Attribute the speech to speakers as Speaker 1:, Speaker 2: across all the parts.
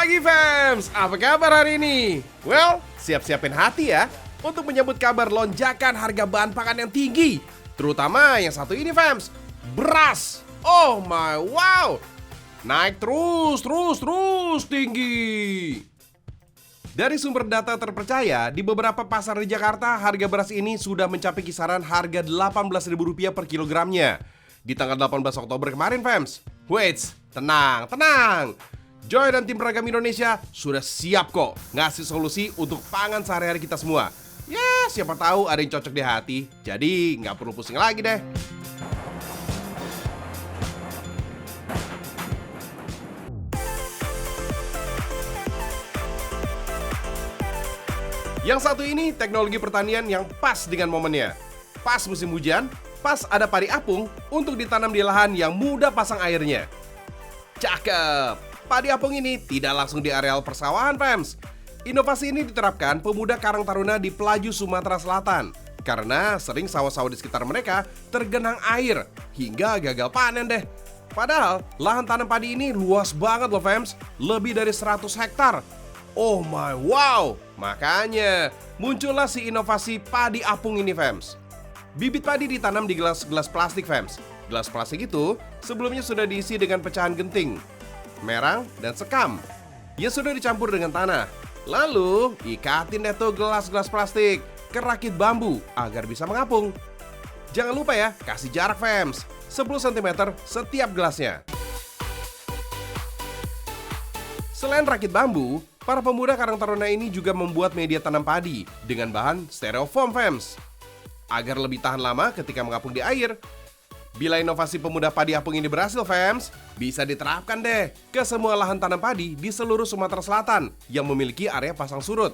Speaker 1: pagi fams, apa kabar hari ini? Well, siap-siapin hati ya untuk menyambut kabar lonjakan harga bahan pakan yang tinggi. Terutama yang satu ini fams, beras. Oh my wow, naik terus tinggi. Dari sumber data terpercaya, di beberapa pasar di Jakarta, harga beras ini sudah mencapai kisaran harga Rp18.000 per kilogramnya. Di tanggal 18 Oktober kemarin fams. Wait, tenang. Joy dan tim Ragam Indonesia sudah siap kok ngasih solusi untuk pangan sehari-hari kita semua. Ya, siapa tahu ada yang cocok di hati. Jadi nggak perlu pusing lagi deh. Yang satu ini teknologi pertanian yang pas dengan momennya. Pas musim hujan, pas ada padi apung untuk ditanam di lahan yang mudah pasang airnya. Cakep! Padi apung ini tidak langsung di areal persawahan, fams. Inovasi ini diterapkan pemuda Karang Taruna di Pelaju, Sumatera Selatan. Karena sering sawah-sawah di sekitar mereka tergenang air hingga gagal panen deh. Padahal lahan tanam padi ini luas banget loh, fams. Lebih dari 100 hektar. Oh my wow! Makanya muncullah si inovasi padi apung ini, fams. Bibit padi ditanam di gelas-gelas plastik, fams. Gelas plastik itu sebelumnya sudah diisi dengan pecahan genting, merang, dan sekam yang sudah dicampur dengan tanah. Lalu ikatin deh tuh gelas-gelas plastik ke rakit bambu agar bisa mengapung. Jangan lupa ya, kasih jarak fams 10 cm setiap gelasnya. Selain rakit bambu, para pemuda Karang Taruna ini juga membuat media tanam padi dengan bahan styrofoam, fams, agar lebih tahan lama ketika mengapung di air. Bila inovasi pemuda padi apung ini berhasil, fams, bisa diterapkan deh ke semua lahan tanam padi di seluruh Sumatera Selatan yang memiliki area pasang surut.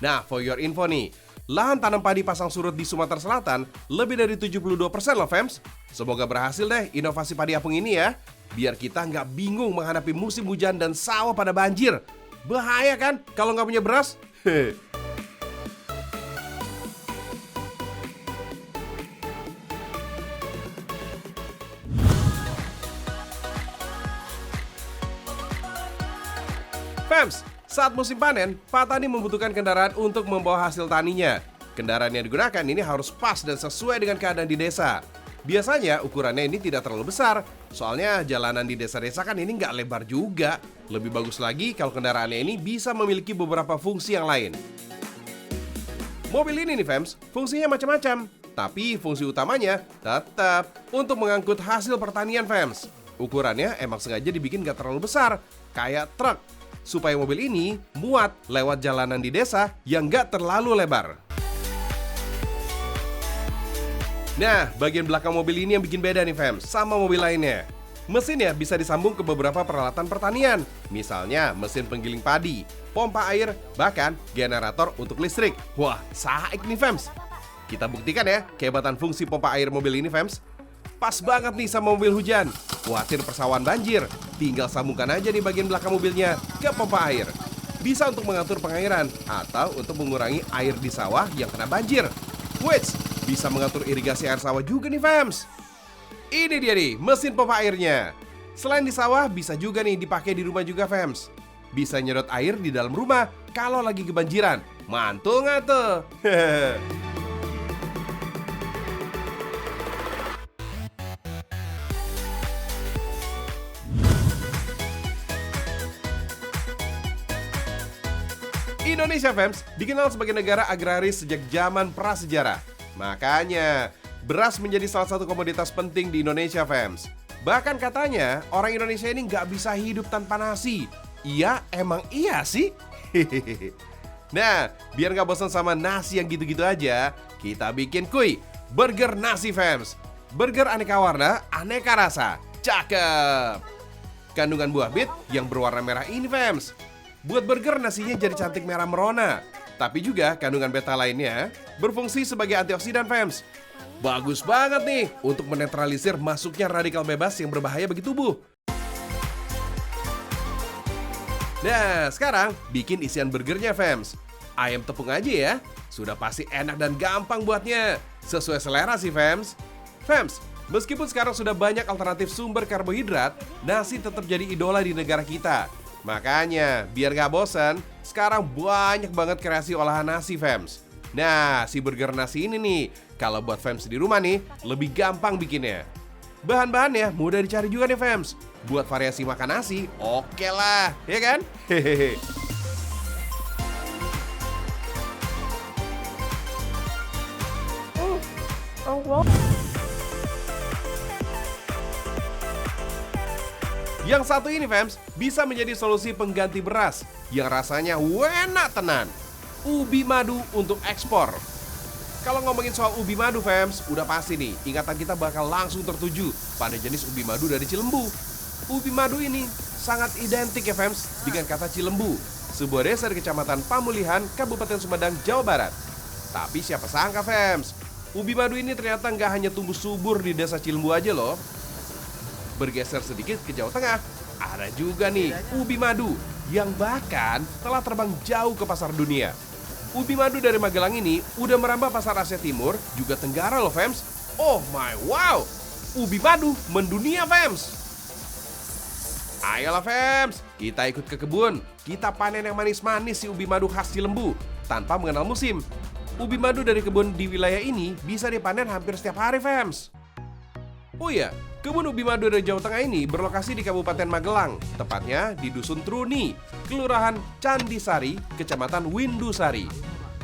Speaker 1: Nah, for your info nih, lahan tanam padi pasang surut di Sumatera Selatan lebih dari 72% loh, fams. Semoga berhasil deh inovasi padi apung ini ya, biar kita nggak bingung menghadapi musim hujan dan sawah pada banjir. Bahaya kan kalau nggak punya beras? Fams, saat musim panen, Pak Tani membutuhkan kendaraan untuk membawa hasil taninya. Kendaraan yang digunakan ini harus pas dan sesuai dengan keadaan di desa. Biasanya ukurannya ini tidak terlalu besar, soalnya jalanan di desa-desa kan ini nggak lebar juga. Lebih bagus lagi kalau kendaraannya ini bisa memiliki beberapa fungsi yang lain. Mobil ini nih fams, fungsinya macam-macam, tapi fungsi utamanya tetap untuk mengangkut hasil pertanian, fams. Ukurannya emang sengaja dibikin nggak terlalu besar, kayak truk, supaya mobil ini muat lewat jalanan di desa yang nggak terlalu lebar. Nah, bagian belakang mobil ini yang bikin beda nih fams sama mobil lainnya. Mesinnya bisa disambung ke beberapa peralatan pertanian, misalnya mesin penggiling padi, pompa air, bahkan generator untuk listrik. Wah, saik nih fams. Kita buktikan ya kehebatan fungsi pompa air mobil ini, fams. Pas banget nih sama mobil hujan. Khawatir persawahan banjir, tinggal sambungkan aja di bagian belakang mobilnya ke pompa air. Bisa untuk mengatur pengairan atau untuk mengurangi air di sawah yang kena banjir. Wait, bisa mengatur irigasi air sawah juga nih, fams. Ini dia nih mesin pompa airnya. Selain di sawah, bisa juga nih dipakai di rumah juga, fams. Bisa nyedot air di dalam rumah kalau lagi kebanjiran. Mantul nggak tuh? Indonesia, fams, dikenal sebagai negara agraris sejak zaman prasejarah. Makanya, beras menjadi salah satu komoditas penting di Indonesia, fams. Bahkan katanya, orang Indonesia ini nggak bisa hidup tanpa nasi. Iya, emang iya sih? Nah, biar nggak bosan sama nasi yang gitu-gitu aja, kita bikin burger nasi, fams. Burger aneka warna, aneka rasa. Cakep! Kandungan buah bit yang berwarna merah ini, fams, buat burger nasinya jadi cantik merah merona. Tapi juga kandungan beta lainnya berfungsi sebagai antioksidan, fams. Bagus banget nih untuk menetralisir masuknya radikal bebas yang berbahaya bagi tubuh. Nah, sekarang bikin isian burgernya, fams. Ayam tepung aja ya, sudah pasti enak dan gampang buatnya. Sesuai selera sih, fams. Fams, meskipun sekarang sudah banyak alternatif sumber karbohidrat, nasi tetap jadi idola di negara kita. Makanya, biar nggak bosan, sekarang banyak banget kreasi olahan nasi, fams. Nah, si burger nasi ini nih, kalau buat fams di rumah nih, lebih gampang bikinnya. Bahan-bahannya mudah dicari juga nih, fams. Buat variasi makan nasi, oke lah, ya kan? Hehehe. Yang satu ini, fams, bisa menjadi solusi pengganti beras yang rasanya enak tenan. Ubi madu untuk ekspor. Kalau ngomongin soal ubi madu, fams, udah pasti nih, ingatan kita bakal langsung tertuju pada jenis ubi madu dari Cilembu. Ubi madu ini sangat identik ya, fams, dengan kata Cilembu, sebuah desa di Kecamatan Pamulihan, Kabupaten Sumedang, Jawa Barat. Tapi siapa sangka, fams, ubi madu ini ternyata nggak hanya tumbuh subur di desa Cilembu aja loh. Bergeser sedikit ke Jawa Tengah, ada juga nih ubi madu yang bahkan telah terbang jauh ke pasar dunia. Ubi madu dari Magelang ini udah merambah pasar Asia Timur, juga Tenggara loh, fams. Oh my wow, ubi madu mendunia, fams. Ayolah, fams, kita ikut ke kebun. Kita panen yang manis-manis si ubi madu khas Cilembu tanpa mengenal musim. Ubi madu dari kebun di wilayah ini bisa dipanen hampir setiap hari, fams. Oh iya, kebun ubi madu dari Jawa Tengah ini berlokasi di Kabupaten Magelang, tepatnya di Dusun Truni, Kelurahan Candisari, Kecamatan Windusari.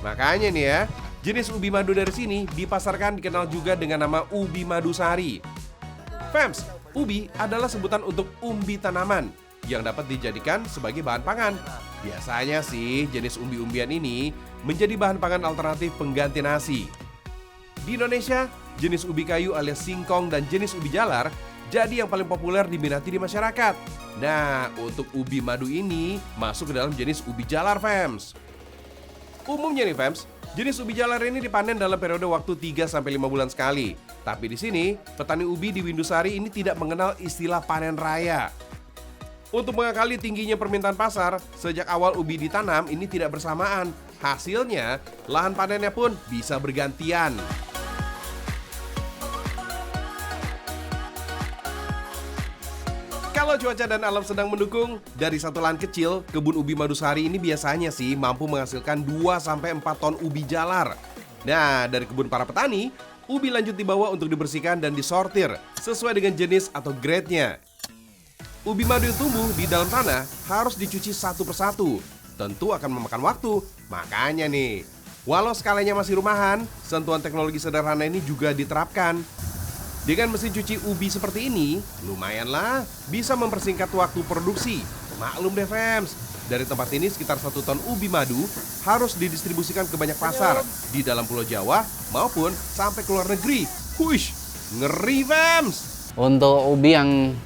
Speaker 1: Makanya nih ya, jenis ubi madu dari sini dipasarkan dikenal juga dengan nama ubi madu sari. Fams, ubi adalah sebutan untuk umbi tanaman yang dapat dijadikan sebagai bahan pangan. Biasanya sih jenis umbi-umbian ini menjadi bahan pangan alternatif pengganti nasi. Di Indonesia, jenis ubi kayu alias singkong dan jenis ubi jalar jadi yang paling populer diminati di masyarakat. Nah, untuk ubi madu ini masuk ke dalam jenis ubi jalar, fams. Umumnya nih, fams, jenis ubi jalar ini dipanen dalam periode waktu 3-5 bulan sekali. Tapi di sini, petani ubi di Windusari ini tidak mengenal istilah panen raya. Untuk mengakali tingginya permintaan pasar, sejak awal ubi ditanam ini tidak bersamaan. Hasilnya, lahan panennya pun bisa bergantian. Kalau cuaca dan alam sedang mendukung, dari satu lahan kecil, kebun ubi madu sari ini biasanya sih mampu menghasilkan 2-4 ton ubi jalar. Nah, dari kebun para petani, ubi lanjut dibawa untuk dibersihkan dan disortir sesuai dengan jenis atau grade-nya. Ubi madu yang tumbuh di dalam tanah harus dicuci satu persatu. Tentu akan memakan waktu. Makanya nih, walau skalanya masih rumahan, sentuhan teknologi sederhana ini juga diterapkan. Dengan mesin cuci ubi seperti ini, lumayanlah bisa mempersingkat waktu produksi. Maklum deh, fams, dari tempat ini sekitar 1 ton ubi madu harus didistribusikan ke banyak pasar di dalam Pulau Jawa maupun sampai ke luar negeri. Huish, ngeri, fams.
Speaker 2: Untuk ubi yang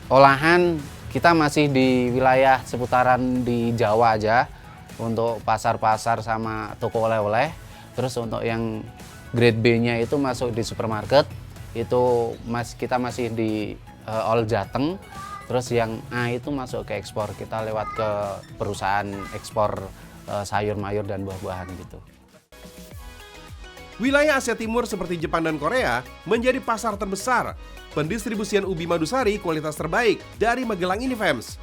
Speaker 2: olahan, kita masih di wilayah seputaran di Jawa aja. Untuk pasar-pasar sama toko oleh-oleh. Terus untuk yang grade B-nya itu masuk di supermarket. Itu kita masih di All Jateng. Terus yang A itu masuk ke ekspor, kita lewat ke perusahaan ekspor sayur mayur dan buah-buahan gitu.
Speaker 1: Wilayah Asia Timur seperti Jepang dan Korea menjadi pasar terbesar pendistribusian ubi madu sari kualitas terbaik dari Magelang ini, fams.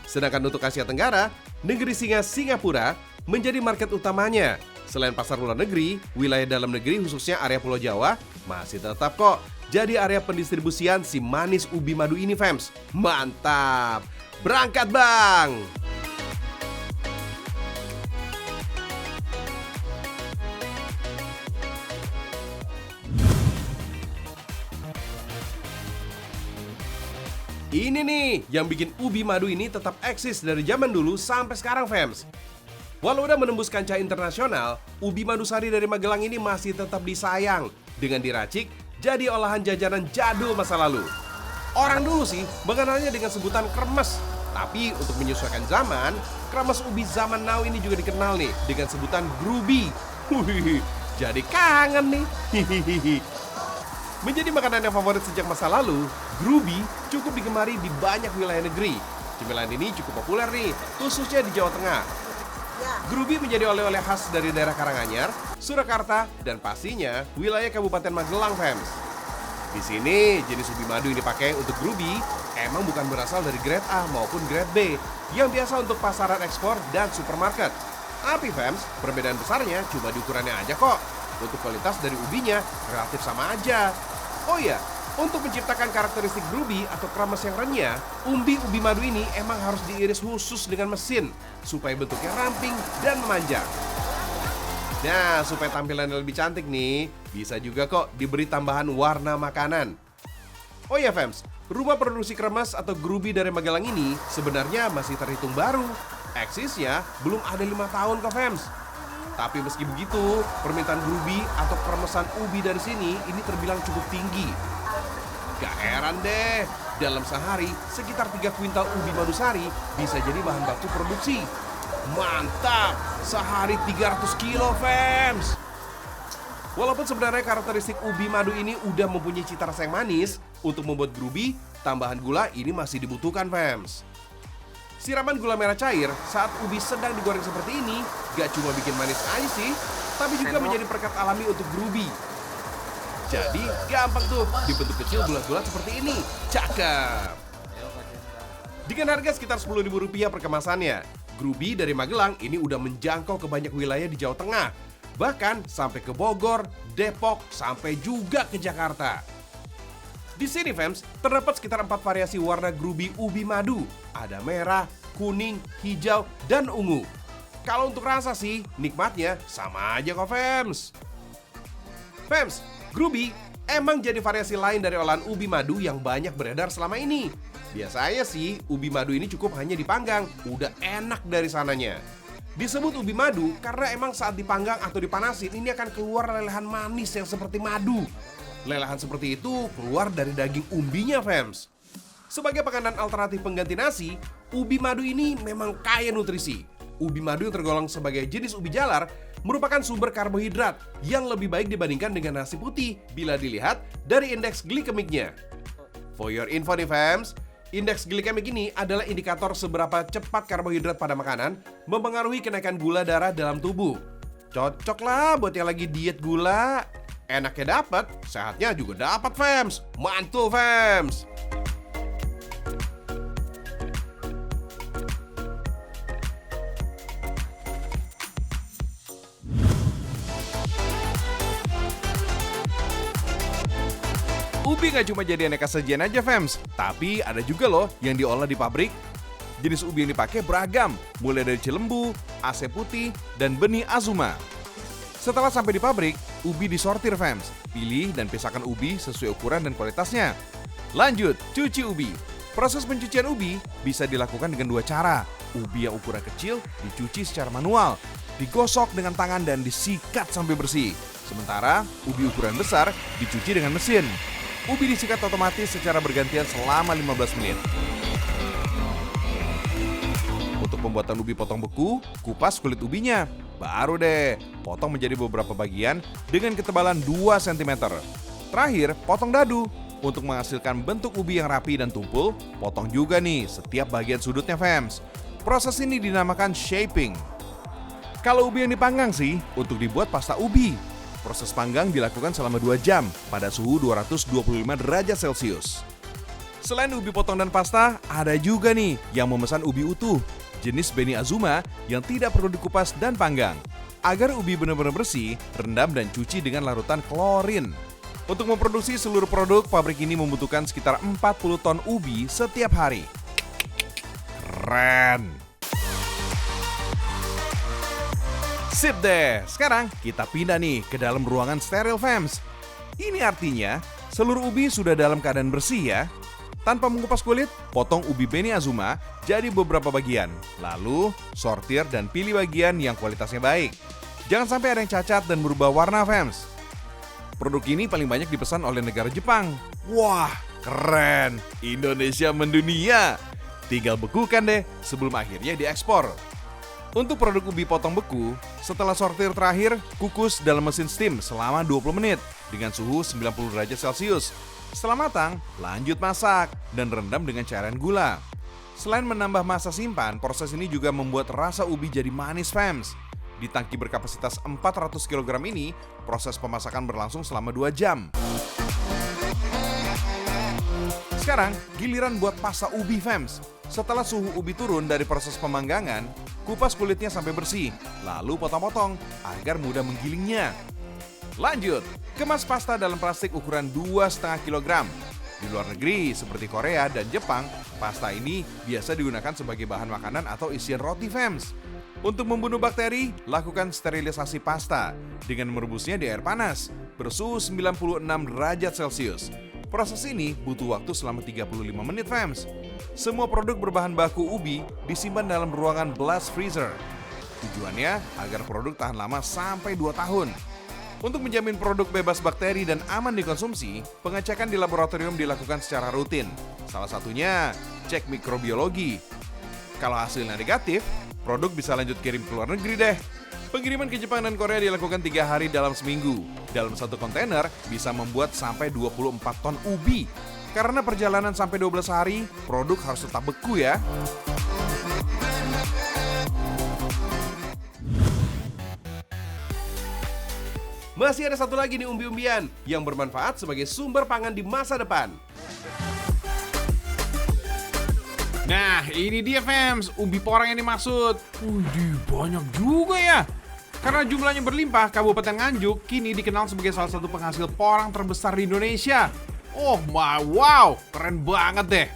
Speaker 1: Sedangkan untuk Asia Tenggara, negeri singa Singapura menjadi market utamanya. Selain pasar luar negeri, wilayah dalam negeri khususnya area Pulau Jawa masih tetap kok jadi area pendistribusian si manis ubi madu ini, fams. Mantap! Berangkat, Bang! Ini nih yang bikin ubi madu ini tetap eksis dari zaman dulu sampai sekarang, fams. Walau udah menembus kancah internasional, ubi madu sari dari Magelang ini masih tetap disayang dengan diracik jadi olahan jajanan jadul masa lalu. Orang dulu sih mengenalnya dengan sebutan kremes, tapi untuk menyesuaikan zaman, kremes ubi zaman now ini juga dikenal nih dengan sebutan grubi. Jadi kangen nih. Menjadi makanan yang favorit sejak masa lalu, grubi cukup digemari di banyak wilayah negeri. Cemilan ini cukup populer nih, khususnya di Jawa Tengah. Grubi menjadi oleh-oleh khas dari daerah Karanganyar, Surakarta, dan pastinya wilayah Kabupaten Magelang, fams. Di sini jenis ubi madu yang dipakai untuk grubi emang bukan berasal dari grade A maupun grade B yang biasa untuk pasaran ekspor dan supermarket. Tapi fams, perbedaan besarnya cuma di ukurannya aja kok. Untuk kualitas dari ubinya relatif sama aja. Oh iya, untuk menciptakan karakteristik groovy atau kremes yang renyah, ubi madu ini emang harus diiris khusus dengan mesin supaya bentuknya ramping dan memanjang. Nah, supaya tampilannya lebih cantik nih, bisa juga kok diberi tambahan warna makanan. Oh ya fams, rumah produksi kremes atau groovy dari Magelang ini sebenarnya masih terhitung baru. Eksisnya belum ada 5 tahun kok fams. Tapi meski begitu, permintaan groovy atau kremesan ubi dari sini ini terbilang cukup tinggi. Gak heran deh, dalam sehari sekitar 3 kuintal ubi madu sari bisa jadi bahan baku produksi. Mantap, sehari 300 kilo fams. Walaupun sebenarnya karakteristik ubi madu ini udah mempunyai cita rasa yang manis, untuk membuat groovy, tambahan gula ini masih dibutuhkan fams. Siraman gula merah cair saat ubi sedang digoreng seperti ini gak cuma bikin manis aja sih, tapi juga menjadi perekat alami untuk groovy. Jadi gampang tuh dibentuk kecil bulat-bulat seperti ini. Cakep. Dengan harga sekitar Rp10.000 per kemasannya, groovy dari Magelang ini udah menjangkau ke banyak wilayah di Jawa Tengah. Bahkan sampai ke Bogor, Depok, sampai juga ke Jakarta. Di sini fams, terdapat sekitar 4 variasi warna groovy ubi madu. Ada merah, kuning, hijau, dan ungu. Kalau untuk rasa sih, nikmatnya sama aja kok fams. Fams, groovy emang jadi variasi lain dari olahan ubi madu yang banyak beredar selama ini. Biasanya sih, ubi madu ini cukup hanya dipanggang, udah enak dari sananya. Disebut ubi madu karena emang saat dipanggang atau dipanasin ini akan keluar lelehan manis yang seperti madu. Lelehan seperti itu keluar dari daging umbinya fams. Sebagai makanan alternatif pengganti nasi, ubi madu ini memang kaya nutrisi. Ubi madu yang tergolong sebagai jenis ubi jalar merupakan sumber karbohidrat yang lebih baik dibandingkan dengan nasi putih bila dilihat dari indeks glikemiknya. For your info nih fams, indeks glikemik ini adalah indikator seberapa cepat karbohidrat pada makanan mempengaruhi kenaikan gula darah dalam tubuh. Cocok lah buat yang lagi diet gula. Enaknya dapat, sehatnya juga dapat fams. Mantul fams. Ubi nggak cuma jadi aneka sajian aja fams, tapi ada juga loh yang diolah di pabrik. Jenis ubi yang dipakai beragam, mulai dari cilembu, ase putih, dan benih azuma. Setelah sampai di pabrik, ubi disortir fams. Pilih dan pisahkan ubi sesuai ukuran dan kualitasnya. Lanjut, cuci ubi. Proses pencucian ubi bisa dilakukan dengan 2 cara. Ubi yang ukuran kecil dicuci secara manual, digosok dengan tangan dan disikat sampai bersih. Sementara ubi ukuran besar dicuci dengan mesin. Ubi disikat otomatis secara bergantian selama 15 menit. Untuk pembuatan ubi potong beku, kupas kulit ubinya. Baru deh, potong menjadi beberapa bagian dengan ketebalan 2 cm. Terakhir, potong dadu. Untuk menghasilkan bentuk ubi yang rapi dan tumpul, potong juga nih setiap bagian sudutnya fams. Proses ini dinamakan shaping. Kalau ubi yang dipanggang sih, untuk dibuat pasta ubi. Proses panggang dilakukan selama 2 jam pada suhu 225 derajat Celcius. Selain ubi potong dan pasta, ada juga nih yang memesan ubi utuh, jenis Beni Azuma yang tidak perlu dikupas dan panggang. Agar ubi benar-benar bersih, rendam dan cuci dengan larutan klorin. Untuk memproduksi seluruh produk, pabrik ini membutuhkan sekitar 40 ton ubi setiap hari. Keren! Sip deh, sekarang kita pindah nih ke dalam ruangan steril fams. Ini artinya seluruh ubi sudah dalam keadaan bersih ya. Tanpa mengupas kulit, potong ubi Beni Azuma jadi beberapa bagian. Lalu sortir dan pilih bagian yang kualitasnya baik. Jangan sampai ada yang cacat dan berubah warna fams. Produk ini paling banyak dipesan oleh negara Jepang. Wah, keren! Indonesia mendunia. Tinggal bekukan deh sebelum akhirnya diekspor. Untuk produk ubi potong beku, setelah sortir terakhir, kukus dalam mesin steam selama 20 menit dengan suhu 90 derajat Celcius. Setelah matang, lanjut masak dan rendam dengan cairan gula. Selain menambah masa simpan, proses ini juga membuat rasa ubi jadi manis fams. Di tangki berkapasitas 400 kg ini, proses pemasakan berlangsung selama 2 jam.
Speaker 3: Sekarang, giliran buat pasta ubi Fems. Setelah suhu ubi turun dari proses pemanggangan, kupas kulitnya sampai bersih, lalu potong-potong agar mudah menggilingnya. Lanjut, kemas pasta dalam plastik ukuran 2,5 kg. Di luar negeri seperti Korea dan Jepang, pasta ini biasa digunakan sebagai bahan makanan atau isian roti Fems. Untuk membunuh bakteri, lakukan sterilisasi pasta dengan merebusnya di air panas bersuhu 96 derajat Celcius. Proses ini butuh waktu selama 35 menit Fems. Semua produk berbahan baku ubi disimpan dalam ruangan blast freezer. Tujuannya agar produk tahan lama sampai 2 tahun. Untuk menjamin produk bebas bakteri dan aman dikonsumsi, pengecekan di laboratorium dilakukan secara rutin. Salah satunya, cek mikrobiologi. Kalau hasilnya negatif, produk bisa lanjut kirim ke luar negeri deh. Pengiriman ke Jepang dan Korea dilakukan 3 hari dalam seminggu. Dalam satu kontainer bisa membuat sampai 24 ton ubi. Karena perjalanan sampai 12 hari, produk harus tetap beku ya.
Speaker 1: Masih ada satu lagi nih umbi-umbian yang bermanfaat sebagai sumber pangan di masa depan.
Speaker 4: Nah, ini dia Fems, umbi porang yang dimaksud. Wih, banyak juga ya. Karena jumlahnya berlimpah, Kabupaten Nganjuk kini dikenal sebagai salah satu penghasil porang terbesar di Indonesia. Oh wow, keren banget deh.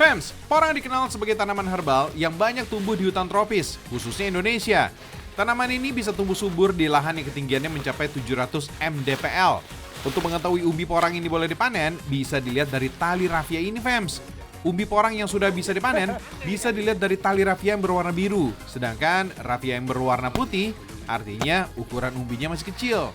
Speaker 4: Fems, porang dikenal sebagai tanaman herbal yang banyak tumbuh di hutan tropis, khususnya Indonesia. Tanaman ini bisa tumbuh subur di lahan yang ketinggiannya mencapai 700 mdpl. Untuk mengetahui umbi porang ini boleh dipanen, bisa dilihat dari tali rafia ini Fems. Umbi porang yang sudah bisa dipanen bisa dilihat dari tali rafia yang berwarna biru, sedangkan rafia yang berwarna putih artinya ukuran umbinya masih kecil.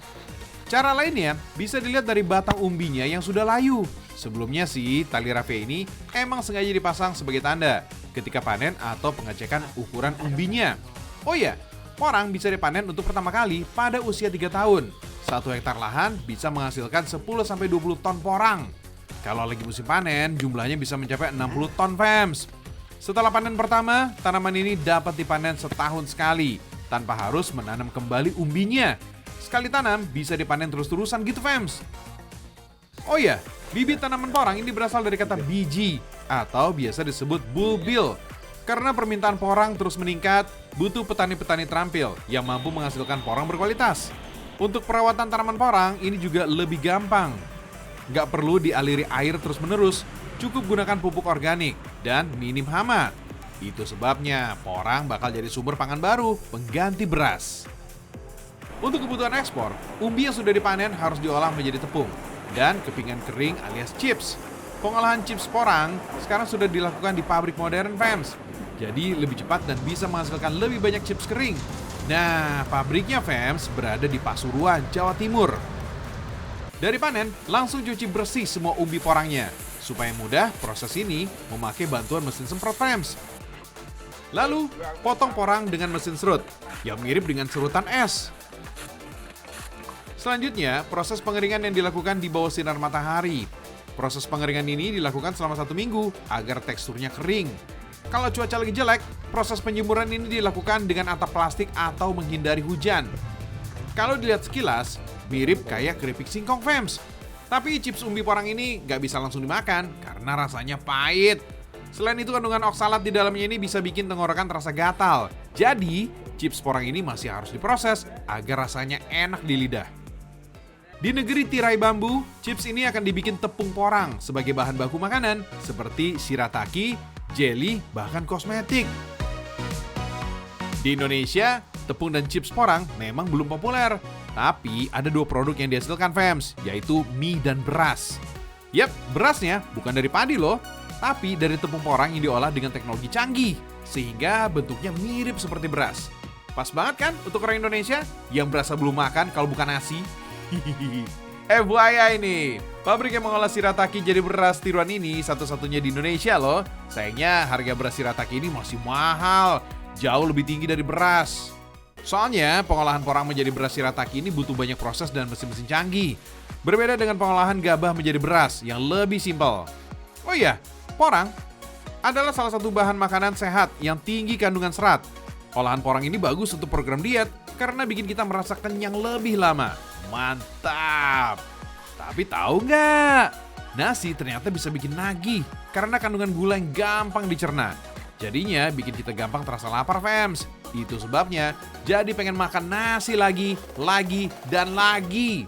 Speaker 4: Cara lainnya bisa dilihat dari batang umbinya yang sudah layu. Sebelumnya sih, tali rafia ini emang sengaja dipasang sebagai tanda ketika panen atau pengecekan ukuran umbinya. Oh iya, porang bisa dipanen untuk pertama kali pada usia 3 tahun. 1 hektar lahan bisa menghasilkan 10-20 ton porang. Kalau lagi musim panen, jumlahnya bisa mencapai 60 ton Fems. Setelah panen pertama, tanaman ini dapat dipanen setahun sekali, tanpa harus menanam kembali umbinya. Sekali tanam, bisa dipanen terus-terusan gitu Fems. Oh iya, bibit tanaman porang ini berasal dari kata biji, atau biasa disebut bulbil. Karena permintaan porang terus meningkat, butuh petani-petani terampil yang mampu menghasilkan porang berkualitas. Untuk perawatan tanaman porang ini juga lebih gampang. Nggak perlu dialiri air terus-menerus, cukup gunakan pupuk organik dan minim hama. Itu sebabnya porang bakal jadi sumber pangan baru, pengganti beras. Untuk kebutuhan ekspor, umbi yang sudah dipanen harus diolah menjadi tepung dan kepingan kering alias chips. Pengolahan chips porang sekarang sudah dilakukan di pabrik modern Fems. Jadi lebih cepat dan bisa menghasilkan lebih banyak chips kering. Nah, pabriknya Fems berada di Pasuruan, Jawa Timur. Dari panen, langsung cuci bersih semua umbi porangnya. Supaya mudah, proses ini memakai bantuan mesin semprot Fems. Lalu, potong porang dengan mesin serut, yang mirip dengan serutan es. Selanjutnya, proses pengeringan yang dilakukan di bawah sinar matahari. Proses pengeringan ini dilakukan selama 1 minggu, agar teksturnya kering. Kalau cuaca lagi jelek, proses penjemuran ini dilakukan dengan atap plastik atau menghindari hujan. Kalau dilihat sekilas, mirip kayak keripik singkong Fems. Tapi chips umbi porang ini nggak bisa langsung dimakan karena rasanya pahit. Selain itu kandungan oksalat di dalamnya ini bisa bikin tenggorokan terasa gatal. Jadi, chips porang ini masih harus diproses agar rasanya enak di lidah. Di negeri tirai bambu, chips ini akan dibikin tepung porang sebagai bahan baku makanan seperti shirataki, jelly, bahkan kosmetik. Di Indonesia, tepung dan chips porang memang belum populer. Tapi ada 2 produk yang dihasilkan Fems, yaitu mie dan beras. Yap, berasnya bukan dari padi loh, tapi dari tepung porang yang diolah dengan teknologi canggih, sehingga bentuknya mirip seperti beras. Pas banget kan untuk orang Indonesia yang berasa belum makan kalau bukan nasi? FYI ini, pabrik yang mengolah shirataki jadi beras tiruan ini satu-satunya di Indonesia loh. Sayangnya harga beras shirataki ini masih mahal, jauh lebih tinggi dari beras. Soalnya pengolahan porang menjadi beras shirataki ini butuh banyak proses dan mesin-mesin canggih. Berbeda dengan pengolahan gabah menjadi beras yang lebih simpel. Oh iya, porang adalah salah satu bahan makanan sehat yang tinggi kandungan serat. Olahan porang ini bagus untuk program diet karena bikin kita merasa kenyang lebih lama. Mantap! Tapi tahu nggak? Nasi ternyata bisa bikin nagih karena kandungan gula yang gampang dicerna. Jadinya bikin kita gampang terasa lapar, fams. Itu sebabnya jadi pengen makan nasi lagi, dan lagi.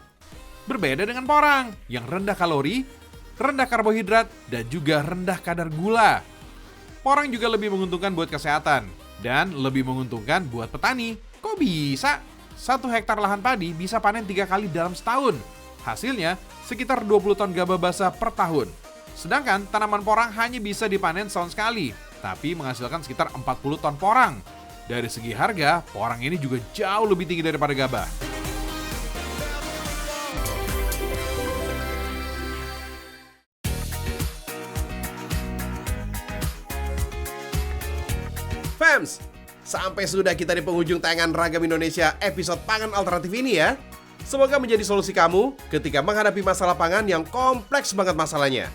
Speaker 4: Berbeda dengan porang yang rendah kalori, rendah karbohidrat, dan juga rendah kadar gula. Porang juga lebih menguntungkan buat kesehatan dan lebih menguntungkan buat petani. Kok bisa? 1 hektar lahan padi bisa panen 3 kali dalam setahun. Hasilnya sekitar 20 ton gabah basah per tahun. Sedangkan tanaman porang hanya bisa dipanen setahun sekali, tapi menghasilkan sekitar 40 ton porang. Dari segi harga, porang ini juga jauh lebih tinggi daripada gabah.
Speaker 1: Fams, sampai sudah kita di penghujung tayangan Ragam Indonesia episode Pangan Alternatif ini ya. Semoga menjadi solusi kamu ketika menghadapi masalah pangan yang kompleks banget masalahnya.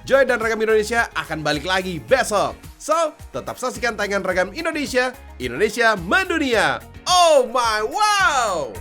Speaker 1: Joy dan Ragam Indonesia akan balik lagi besok. So, tetap saksikan tayangan Ragam Indonesia, Indonesia mendunia. Oh my wow!